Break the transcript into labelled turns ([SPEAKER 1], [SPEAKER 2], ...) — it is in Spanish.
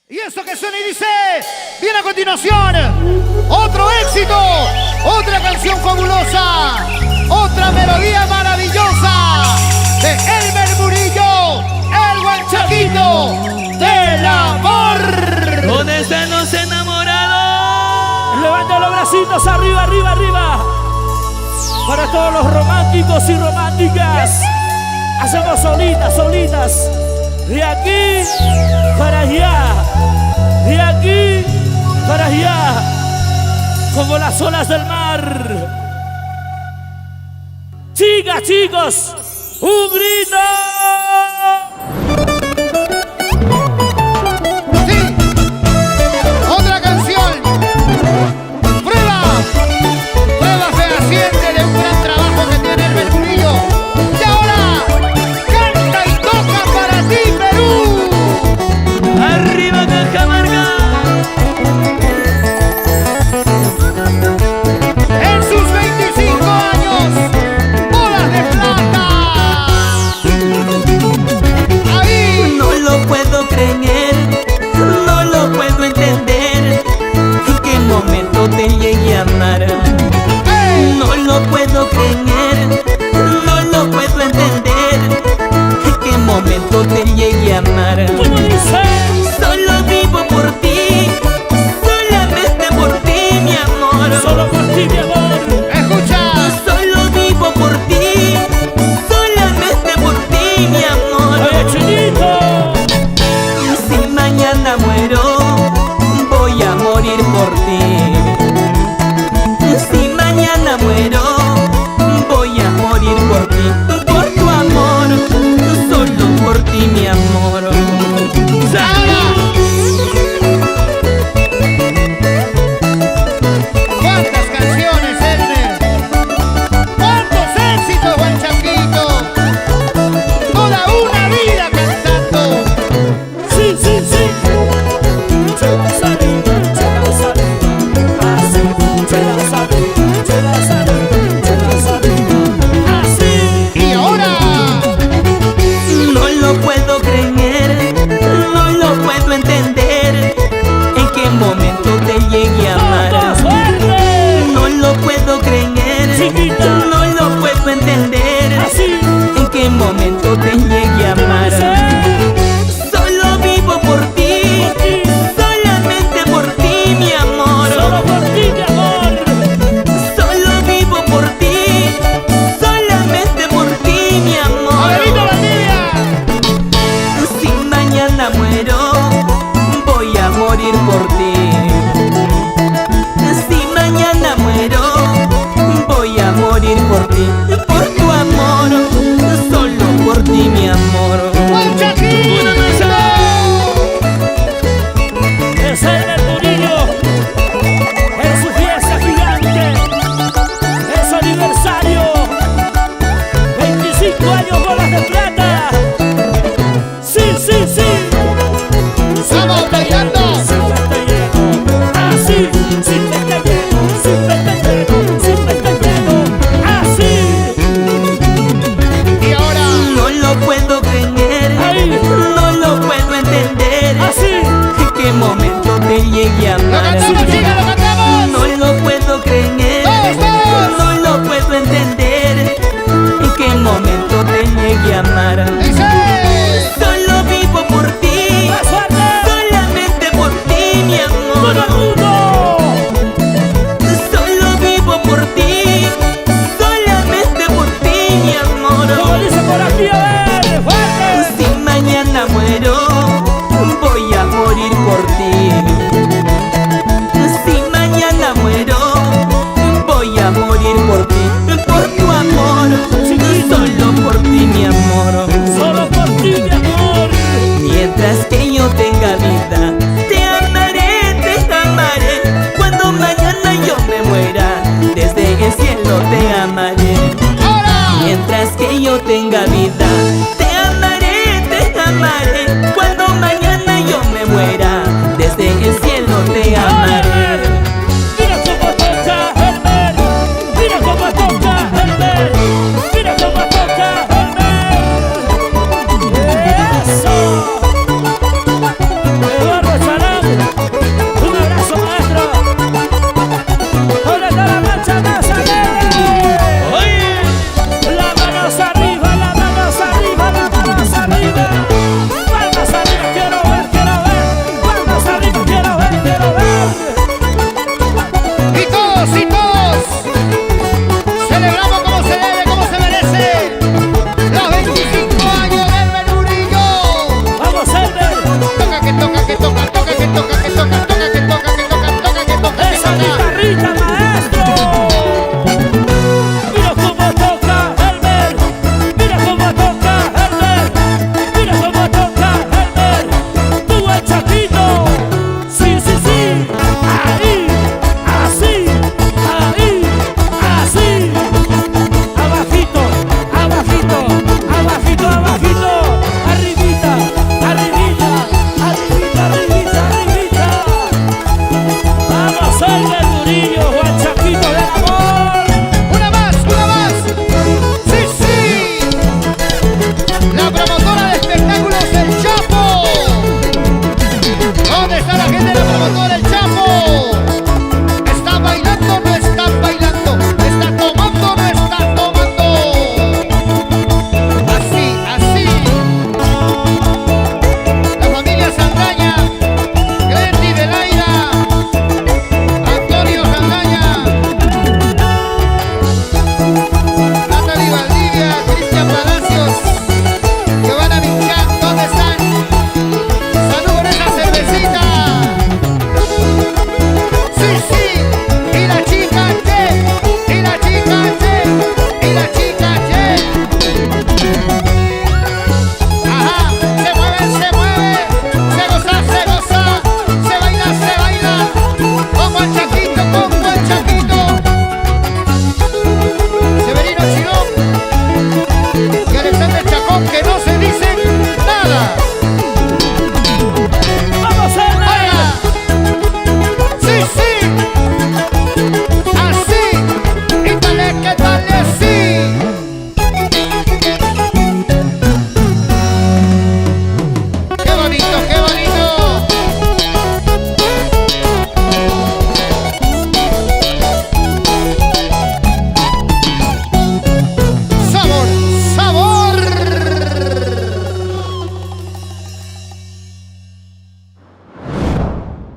[SPEAKER 1] Y eso que suena y dice, viene a continuación, otro éxito, otra canción fabulosa, otra melodía maravillosa de Elmer Murillo, el guanchaquito del amor.
[SPEAKER 2] ¿Dónde están los enamorados?
[SPEAKER 3] Levanta los bracitos arriba, arriba, arriba. Para todos los románticos y románticas. Hacemos solitas, solitas. De aquí para allá. De aquí para allá. Como las olas del mar. Chicas, chicos, un grito.
[SPEAKER 2] No lo puedo creer, no lo puedo entender. ¿En qué momento te llegué a amar? Solo vivo por ti, solamente por ti, mi amor.
[SPEAKER 3] Solo por ti, mi amor.
[SPEAKER 1] Escucha.
[SPEAKER 2] Solo vivo por ti, solamente por ti, mi amor.
[SPEAKER 3] Oye, chinito.
[SPEAKER 2] Si mañana